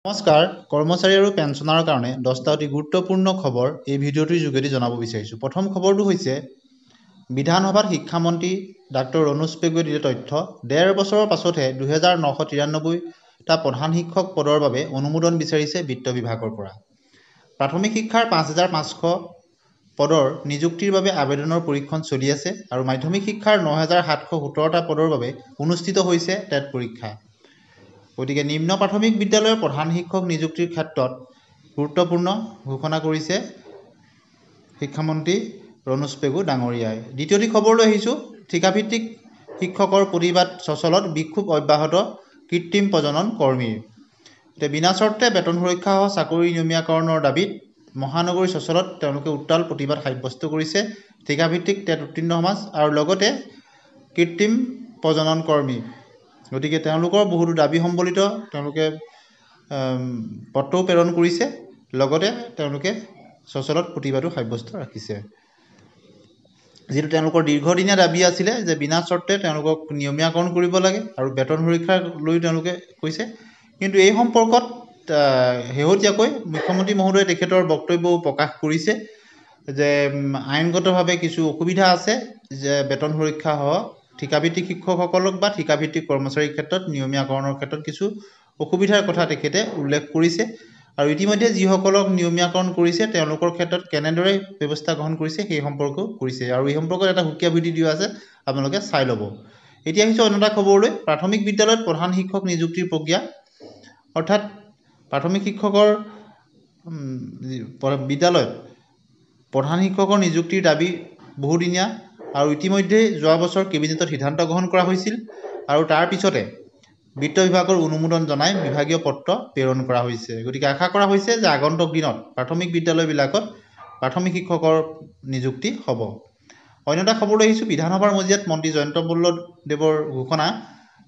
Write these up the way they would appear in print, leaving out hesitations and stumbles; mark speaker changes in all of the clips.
Speaker 1: নমস্কাৰ কৰ্মচাৰী আৰু পেঞ্চনাৰৰ কাৰণে 10টা অতি গুৰুত্বপূৰ্ণ খবৰ এই ভিডিঅ'টোৰ যোগেদি জনাব বিচাৰিছোঁ। প্ৰথম খবৰটো হৈছে বিধানসভাত শিক্ষামন্ত্ৰী ডাক্তৰ ৰণোজ পেগুৱে দিয়া তথ্য 1.5 বছৰৰ পাছতহে 2993টা প্ৰধান শিক্ষক পদৰ বাবে অনুমোদন বিচাৰিছে বিত্ত বিভাগৰ পৰা। প্ৰাথমিক শিক্ষাৰ 5500 পদৰ নিযুক্তিৰ বাবে আবেদনৰ পৰীক্ষণ চলি আছে আৰু মাধ্যমিক শিক্ষাৰ 9717টা পদৰ বাবে অনুষ্ঠিত হৈছে টেট পৰীক্ষা। গতিকে নিম্ন প্ৰাথমিক বিদ্যালয়ৰ প্ৰধান শিক্ষক নিযুক্তিৰ ক্ষেত্ৰত গুৰুত্বপূৰ্ণ ঘোষণা কৰিছে শিক্ষামন্ত্ৰী ৰণোজ পেগু ডাঙৰীয়াই। দ্বিতীয়টি খবৰলৈ আহিছোঁ। ঠিকাভিত্তিক শিক্ষকৰ প্ৰতিবাদ চচলত বিক্ষোভ অব্যাহত কৃত্ৰিম প্ৰজনন কৰ্মীৰ। এতিয়া বিনা চৰ্তে বেতন সুৰক্ষা সহ চাকৰি নিয়মীয়াকৰণৰ দাবীত মহানগৰী চচলত তেওঁলোকে উত্তাল প্ৰতিবাদ সাব্যস্ত কৰিছে ঠিকাভিত্তিক টেট উত্তীৰ্ণ সমাজ আৰু লগতে কৃত্ৰিম প্ৰজনন কৰ্মী। গতিকে তেওঁলোকৰ বহুতো দাবী সম্বলিত তেওঁলোকে পত্ৰও প্ৰেৰণ কৰিছে, লগতে তেওঁলোকে চচলত প্ৰতিবাদো সাব্যস্ত ৰাখিছে। যিটো তেওঁলোকৰ দীৰ্ঘদিনীয়া দাবী আছিলে যে বিনা চৰ্তে তেওঁলোকক নিয়মীয়াকৰণ কৰিব লাগে আৰু বেতন সুৰক্ষা লৈ তেওঁলোকে কৈছে। কিন্তু এই সম্পৰ্কত শেহতীয়াকৈ মুখ্যমন্ত্ৰী মহোদয়ে তেখেতৰ বক্তব্যও প্ৰকাশ কৰিছে যে আইনগতভাৱে কিছু অসুবিধা আছে যে বেতন সুৰক্ষা সহ ঠিকাভিত্তিক শিক্ষকসকলক বা ঠিকাভিত্তিক কৰ্মচাৰীৰ ক্ষেত্ৰত নিয়মীয়াকৰণৰ ক্ষেত্ৰত কিছু অসুবিধাৰ কথা তেখেতে উল্লেখ কৰিছে আৰু ইতিমধ্যে যিসকলক নিয়মীয়াকৰণ কৰিছে তেওঁলোকৰ ক্ষেত্ৰত কেনেদৰে ব্যৱস্থা গ্ৰহণ কৰিছে সেই সম্পৰ্কেও কৰিছে আৰু এই সম্পৰ্কত এটা সুকীয়া ভিডিঅ' দিয়া আছে, আপোনালোকে চাই ল'ব। এতিয়া আহিছোঁ অন্য এটা খবৰলৈ। প্ৰাথমিক বিদ্যালয়ত প্ৰধান শিক্ষক নিযুক্তিৰ প্ৰক্ৰিয়া, অৰ্থাৎ প্ৰাথমিক শিক্ষকৰ বিদ্যালয়ত প্ৰধান শিক্ষকৰ নিযুক্তিৰ দাবী বহুদিনীয়া আৰু ইতিমধ্যে যোৱা বছৰ কেবিনেটত সিদ্ধান্ত গ্ৰহণ কৰা হৈছিল আৰু তাৰ পিছতে বিত্ত বিভাগৰ অনুমোদন জনাই বিভাগীয় পত্ৰ প্ৰেৰণ কৰা হৈছে। গতিকে আশা কৰা হৈছে যে আগন্তুক দিনত প্ৰাথমিক বিদ্যালয়বিলাকত প্ৰাথমিক শিক্ষকৰ নিযুক্তি হ'ব। অন্য এটা খবৰলৈ আহিছোঁ। বিধানসভাৰ মজিয়াত মন্ত্ৰী জয়ন্ত মল্লদেৱৰ ঘোষণা,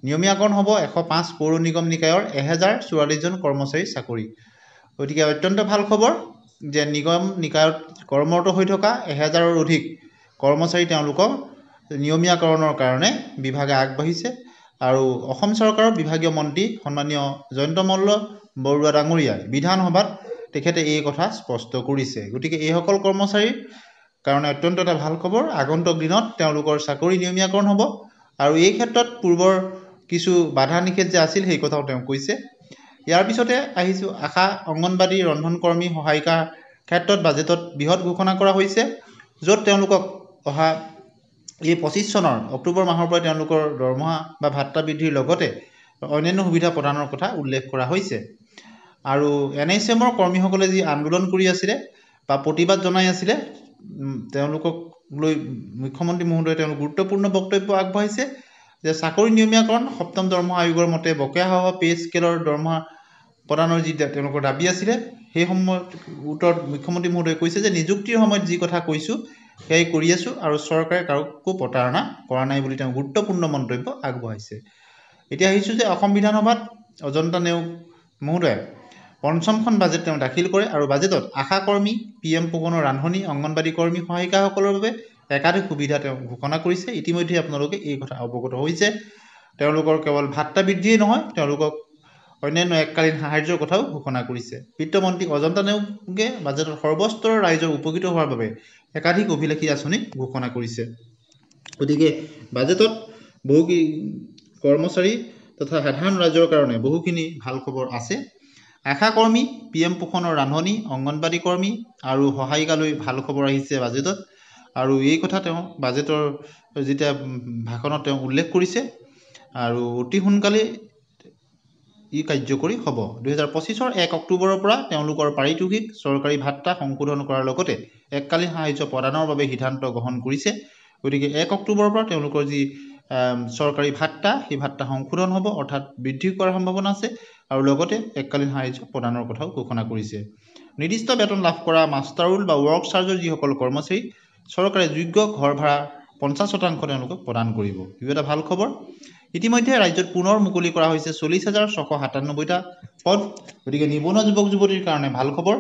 Speaker 1: নিয়মীয়াকৰণ হ'ব 105 পৌৰ নিগম নিকায়ৰ 1044জন কৰ্মচাৰীৰ চাকৰি। গতিকে অত্যন্ত ভাল খবৰ যে নিগম নিকায়ত কৰ্মৰত হৈ থকা 1000ৰ অধিক কৰ্মচাৰী তেওঁলোকক নিয়মীয়াকৰণৰ কাৰণে বিভাগে আগবাঢ়িছে আৰু অসম চৰকাৰৰ বিভাগীয় মন্ত্ৰী সন্মানীয় জয়ন্ত মল্ল বৰুৱা ডাঙৰীয়াই বিধানসভাত তেখেতে এই কথা স্পষ্ট কৰিছে। গতিকে এইসকল কৰ্মচাৰীৰ কাৰণে অত্যন্ত এটা ভাল খবৰ। আগন্তুক দিনত তেওঁলোকৰ চাকৰি নিয়মীয়াকৰণ হ'ব আৰু এই ক্ষেত্ৰত পূৰ্বৰ কিছু বাধা নিষেধ যে আছিল সেই কথাও তেওঁ কৈছে। ইয়াৰ পিছতে আহিছোঁ আশা অংগনবাড়ী ৰন্ধন কৰ্মী সহায়িকাৰ ক্ষেত্ৰত বাজেটত বৃহৎ ঘোষণা কৰা হৈছে, য'ত তেওঁলোকক অহা এই 25 চনৰ অক্টোবৰ মাহৰ পৰা তেওঁলোকৰ দৰমহা বা ভাত্তা বৃদ্ধিৰ লগতে অন্যান্য সুবিধা প্ৰদানৰ কথা উল্লেখ কৰা হৈছে। আৰু NHM-ৰ কৰ্মীসকলে যি আন্দোলন কৰি আছিলে বা প্ৰতিবাদ জনাই আছিলে তেওঁলোকক লৈ মুখ্যমন্ত্ৰী মহোদয়ে তেওঁলোক গুৰুত্বপূৰ্ণ বক্তব্য আগবঢ়াইছে যে চাকৰি নিয়মীয়াকৰণ, 7ম দৰমহা আয়োগৰ মতে বকেয়াসহ পে স্কেলৰ দৰমহা প্ৰদানৰ যি তেওঁলোকৰ দাবী আছিলে সেই সময়ত উত্তৰত মুখ্যমন্ত্ৰী মহোদয়ে কৈছে যে নিযুক্তিৰ সময়ত যি কথা কৈছোঁ সেয়াই কৰি আছোঁ আৰু চৰকাৰে কাৰোকো প্ৰতাৰণা কৰা নাই বুলি তেওঁ গুৰুত্বপূৰ্ণ মন্তব্য আগবঢ়াইছে। এতিয়া আহিছোঁ যে অসম বিধানসভাত অজন্তা নেওগ মহোদয়ে 5খন বাজেট তেওঁ দাখিল কৰে আৰু বাজেটত আশা কৰ্মী, PM পোষণৰ ৰান্ধনী, অংগনবাড়ী কৰ্মী সহায়িকাসকলৰ বাবে একাধিক সুবিধা তেওঁ ঘোষণা কৰিছে। ইতিমধ্যে আপোনালোকে এই কথা অৱগত হৈছে। তেওঁলোকৰ কেৱল ভাত্তা বৃদ্ধিয়েই নহয়, তেওঁলোকক অন্যান্য এককালীন সাহায্যৰ কথাও ঘোষণা কৰিছে। বিত্তমন্ত্ৰী অজন্তা নেওগে বাজেটত সৰ্বস্তৰৰ ৰাইজৰ উপকৃত হোৱাৰ বাবে একাধিক অভিলাষী আঁচনি ঘোষণা কৰিছে। গতিকে বাজেটত বহু কৰ্মচাৰী তথা সাধাৰণ ৰাইজৰ কাৰণে বহুখিনি ভাল খবৰ আছে। আশা কৰ্মী, PM পোষণৰ ৰান্ধনী, অংগনবাড়ী কৰ্মী আৰু সহায়িকালৈ ভাল খবৰ আহিছে বাজেটত আৰু এই কথা তেওঁ বাজেটৰ যেতিয়া ভাষণত তেওঁ উল্লেখ কৰিছে আৰু অতি সোনকালে ই কাৰ্যকৰী হ'ব। 2025ৰ 1 অক্টোবৰৰ পৰা তেওঁলোকৰ পাৰিতোষিক চৰকাৰী ভাত্তা সংশোধন কৰাৰ লগতে এককালীন সাহায্য প্ৰদানৰ বাবে সিদ্ধান্ত গ্ৰহণ কৰিছে। গতিকে 1 অক্টোবৰৰ পৰা তেওঁলোকৰ যি চৰকাৰী ভাত্তা সেই ভাত্তা সংশোধন হ'ব, অৰ্থাৎ বৃদ্ধি কৰাৰ সম্ভাৱনা আছে আৰু লগতে এককালীন সাহায্য প্ৰদানৰ কথাও ঘোষণা কৰিছে। নিৰ্দিষ্ট বেতন লাভ কৰা মাষ্টাৰৰোল বা ৱৰ্ক চাৰ্জৰ যিসকল কৰ্মচাৰী চৰকাৰে যোগ্য ঘৰ ভাড়া 50% তেওঁলোকক প্ৰদান কৰিব। এই এটা ভাল খবৰ। ইতিমধ্যে ৰাজ্যত পুনৰ মুকলি কৰা হৈছে 40,697টা পদ। গতিকে নিবনুৱা যুৱক যুৱতীৰ কাৰণে ভাল খবৰ।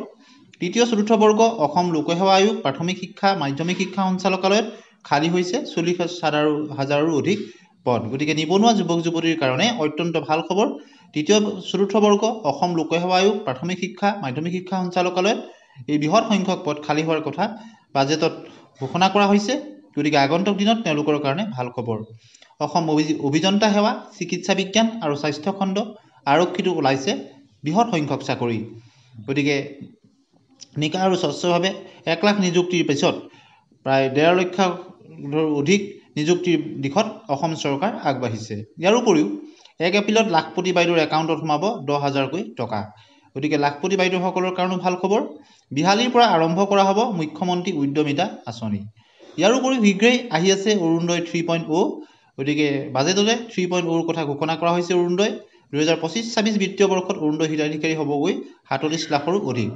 Speaker 1: তৃতীয় চতুৰ্থ বৰ্গ অসম লোকসেৱা আয়োগ প্ৰাথমিক শিক্ষা মাধ্যমিক শিক্ষা সঞ্চালকালয়ত খালী হৈছে 40,000ৰো অধিক পদ। গতিকে নিবনুৱা যুৱক যুৱতীৰ কাৰণে অত্যন্ত ভাল খবৰ। তৃতীয় চতুৰ্থ বৰ্গ অসম লোকসেৱা আয়োগ প্ৰাথমিক শিক্ষা মাধ্যমিক শিক্ষা সঞ্চালকালয়ত এই বৃহৎ সংখ্যক পদ খালী হোৱাৰ কথা বাজেটত ঘোষণা কৰা হৈছে। গতিকে আগন্তুক দিনত তেওঁলোকৰ কাৰণে ভাল খবৰ। অসম অভিযন্তা সেৱা চিকিৎসা বিজ্ঞান আৰু স্বাস্থ্য খণ্ড আৰক্ষীটো ওলাইছে বৃহৎ সংখ্যক চাকৰি। গতিকে নিকা আৰু স্বচ্ছভাৱে 1 লাখ নিযুক্তিৰ পিছত প্ৰায় 1.5 লক্ষৰ অধিক নিযুক্তিৰ দিশত অসম চৰকাৰ আগবাঢ়িছে। ইয়াৰ উপৰিও 1 এপ্ৰিলত লাখপতি বাইদেউৰ একাউণ্টত সোমাব 10,000কৈ টকা। গতিকে লাখপতি বাইদেউসকলৰ কাৰণেও ভাল খবৰ। বিহালীৰ পৰা আৰম্ভ কৰা হ'ব মুখ্যমন্ত্ৰী উদ্যমিতা আঁচনি। ইয়াৰ উপৰিও শীঘ্ৰেই আহি আছে অৰুণোদয় 3.0। গতিকে বাজেটতে 3.0ৰ কথা ঘোষণা কৰা হৈছে। অৰুণোদয় 2025-26 বিত্তীয় বৰ্ষত অৰুণোদয় হিতাধিকাৰী হ'বগৈ 47 লাখৰো অধিক।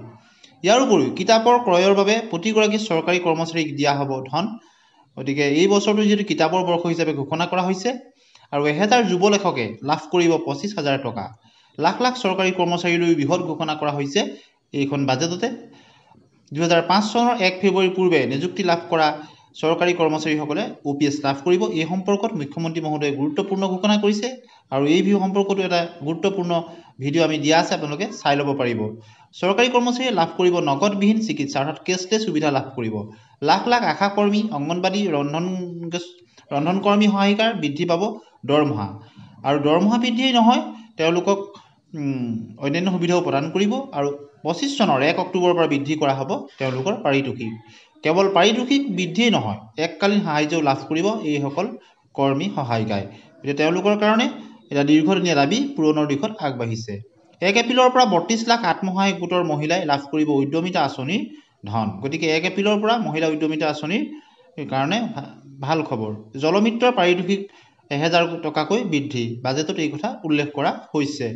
Speaker 1: ইয়াৰ উপৰিও কিতাপৰ ক্ৰয়ৰ বাবে প্ৰতিগৰাকী চৰকাৰী কৰ্মচাৰীক দিয়া হ'ব ধন। গতিকে এই বছৰটো যিহেতু কিতাপৰ বৰ্ষ হিচাপে ঘোষণা কৰা হৈছে আৰু 1000 যুৱ লেখকে লাভ কৰিব 25,000 টকা। লাখ লাখ চৰকাৰী কৰ্মচাৰীলৈ বৃহৎ ঘোষণা কৰা হৈছে এইখন বাজেটতে। 2005 চনৰ 1 ফেব্ৰুৱাৰীৰ পূৰ্বে নিযুক্তি লাভ কৰা চৰকাৰী কৰ্মচাৰীসকলে OPS লাভ কৰিব। এই সম্পৰ্কত মুখ্যমন্ত্ৰী মহোদয়ে গুৰুত্বপূৰ্ণ ঘোষণা কৰিছে আৰু এই সম্পৰ্কতো এটা গুৰুত্বপূৰ্ণ ভিডিঅ' আমি দিয়া আছে, আপোনালোকে চাই ল'ব পাৰিব। চৰকাৰী কৰ্মচাৰীয়ে লাভ কৰিব নগদবিহীন চিকিৎসা অৰ্থাৎ কেছলেছ সুবিধা লাভ কৰিব। লাখ লাখ আশা কৰ্মী অংগনবাড়ী ৰন্ধনকৰ্মী সহায়িকাৰ বৃদ্ধি পাব দৰমহা আৰু দৰমহা বৃদ্ধিয়েই নহয় তেওঁলোকক অন্যান্য সুবিধাও প্ৰদান কৰিব আৰু 25 চনৰ 1 অক্টোবৰৰ পৰা বৃদ্ধি কৰা হ'ব তেওঁলোকৰ পাৰিতোষিক। কেৱল পাৰিতোষিক বৃদ্ধিয়েই নহয় এককালীন সাহায্যও লাভ কৰিব এইসকল কৰ্মী সহায়িকাই। এতিয়া তেওঁলোকৰ কাৰণে এটা দীৰ্ঘদিনীয়া দাবী পূৰণৰ দিশত আগবাঢ়িছে। 1 এপ্ৰিলৰ পৰা 32 লাখ আত্মসহায়ক গোটৰ মহিলাই লাভ কৰিব উদ্যমিতা আঁচনিৰ ধন। গতিকে 1 এপ্ৰিলৰ পৰা মহিলা উদ্যমিতা আঁচনিৰ কাৰণে ভাল খবৰ। জলমিত্ৰৰ পাৰিতোষিক 1000 টকাকৈ বৃদ্ধি বাজেটত এই কথা উল্লেখ কৰা হৈছে।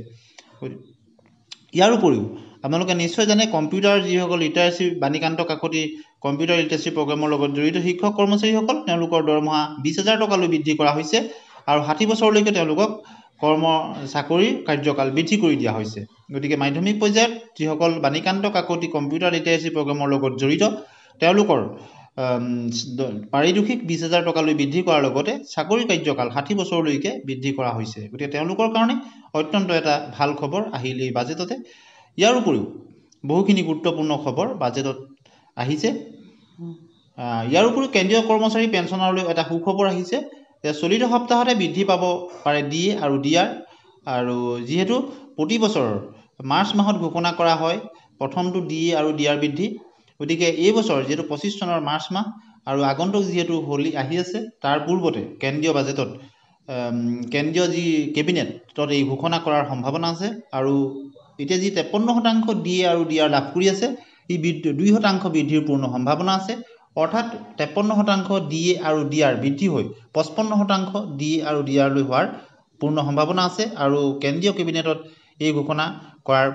Speaker 1: ইয়াৰ উপৰিও আপোনালোকে নিশ্চয় জানে কম্পিউটাৰ যিসকল লিটাৰেচি বাণীকান্ত কাকতি কম্পিউটাৰ লিটাৰেচি প্ৰগ্ৰেমৰ লগত জড়িত শিক্ষক কৰ্মচাৰীসকল তেওঁলোকৰ দৰমহা 20,000 টকালৈ বৃদ্ধি কৰা হৈছে আৰু 60 বছৰলৈকে তেওঁলোকক চাকৰিৰ কাৰ্যকাল বৃদ্ধি কৰি দিয়া হৈছে। গতিকে মাধ্যমিক পৰ্যায়ত যিসকল বাণীকান্ত কাকতি কম্পিউটাৰ লিটাৰেচি প্ৰগ্ৰেমৰ লগত জড়িত তেওঁলোকৰ পাৰিতোষিক 20,000 টকালৈ বৃদ্ধি কৰাৰ লগতে চাকৰি কাৰ্যকাল 60 বছৰলৈকে বৃদ্ধি কৰা হৈছে। গতিকে তেওঁলোকৰ কাৰণে অত্যন্ত এটা ভাল খবৰ আহিল এই বাজেটতে। ইয়াৰ উপৰিও বহুখিনি গুৰুত্বপূৰ্ণ খবৰ বাজেটত আহিছে। ইয়াৰ উপৰিও কেন্দ্ৰীয় কৰ্মচাৰী পেঞ্চনাৰলৈ এটা সুখবৰ আহিছে যে চলিত সপ্তাহতে বৃদ্ধি পাব পাৰে DA আৰু DR। আৰু যিহেতু প্ৰতি বছৰ মাৰ্চ মাহত ঘোষণা কৰা হয় প্ৰথমটো DA আৰু DR বৃদ্ধি। গতিকে এই বছৰ যিহেতু 25 চনৰ মাৰ্চ মাহ আৰু আগন্তুক যিহেতু হোলী আহি আছে তাৰ পূৰ্বতে কেন্দ্ৰীয় বাজেটত কেন্দ্ৰীয় যি কেবিনেটত এই ঘোষণা কৰাৰ সম্ভাৱনা আছে আৰু এতিয়া যি 53% DA আৰু DR লাভ কৰি আছে ই 2% বৃদ্ধিৰ পূৰ্ণ সম্ভাৱনা আছে। অৰ্থাৎ 53% DA আৰু DR বৃদ্ধি হৈ 55% DA আৰু DR লৈ হোৱাৰ পূৰ্ণ সম্ভাৱনা আছে আৰু কেন্দ্ৰীয় কেবিনেটত এই ঘোষণা কৰাৰ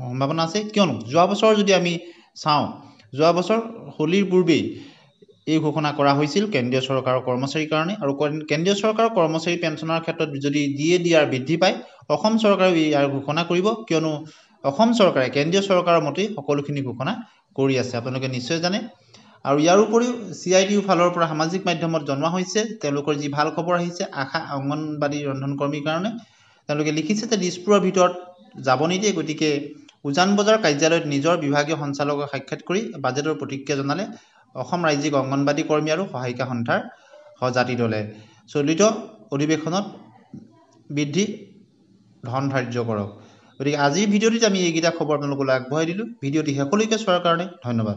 Speaker 1: সম্ভাৱনা আছে। কিয়নো যোৱা বছৰ যদি আমি চাওঁ যোৱা বছৰ হোলীৰ পূৰ্বেই এই ঘোষণা কৰা হৈছিল কেন্দ্ৰীয় চৰকাৰৰ কৰ্মচাৰীৰ কাৰণে আৰু কেন্দ্ৰীয় চৰকাৰৰ কৰ্মচাৰী পেঞ্চনৰ ক্ষেত্ৰত যদি DA DR বৃদ্ধি পায় অসম চৰকাৰেও ইয়াৰ ঘোষণা কৰিব। কিয়নো অসম চৰকাৰে কেন্দ্ৰীয় চৰকাৰৰ মতেই সকলোখিনি ঘোষণা কৰি আছে আপোনালোকে নিশ্চয় জানে। আৰু ইয়াৰ উপৰিও CITU ফালৰ পৰা সামাজিক মাধ্যমত জনোৱা হৈছে তেওঁলোকৰ যি ভাল খবৰ আহিছে আশা অংগনবাড়ী ৰন্ধনকৰ্মীৰ কাৰণে। তেওঁলোকে লিখিছে যে দিছপুৰৰ ভিতৰত যাব নিদিয়ে। গতিকে উজান বজাৰ কাৰ্যালয়ত নিজৰ বিভাগীয় সঞ্চালকক সাক্ষাৎ কৰি বাজেটৰ প্ৰতিক্ৰিয়া জনালে অসম ৰাজ্যিক অংগনবাড়ী কৰ্মী আৰু সহায়িকা সন্থাৰ সজাতি দলে। চলিত অধিৱেশনত বৃদ্ধি ধন ধাৰ্য কৰক। গতিকে আজিৰ ভিডিঅ'টিত আমি এইকেইটা খবৰ আপোনালোকলৈ আগবঢ়াই দিলোঁ। ভিডিঅ'টি শেষলৈকে চোৱাৰ কাৰণে ধন্যবাদ।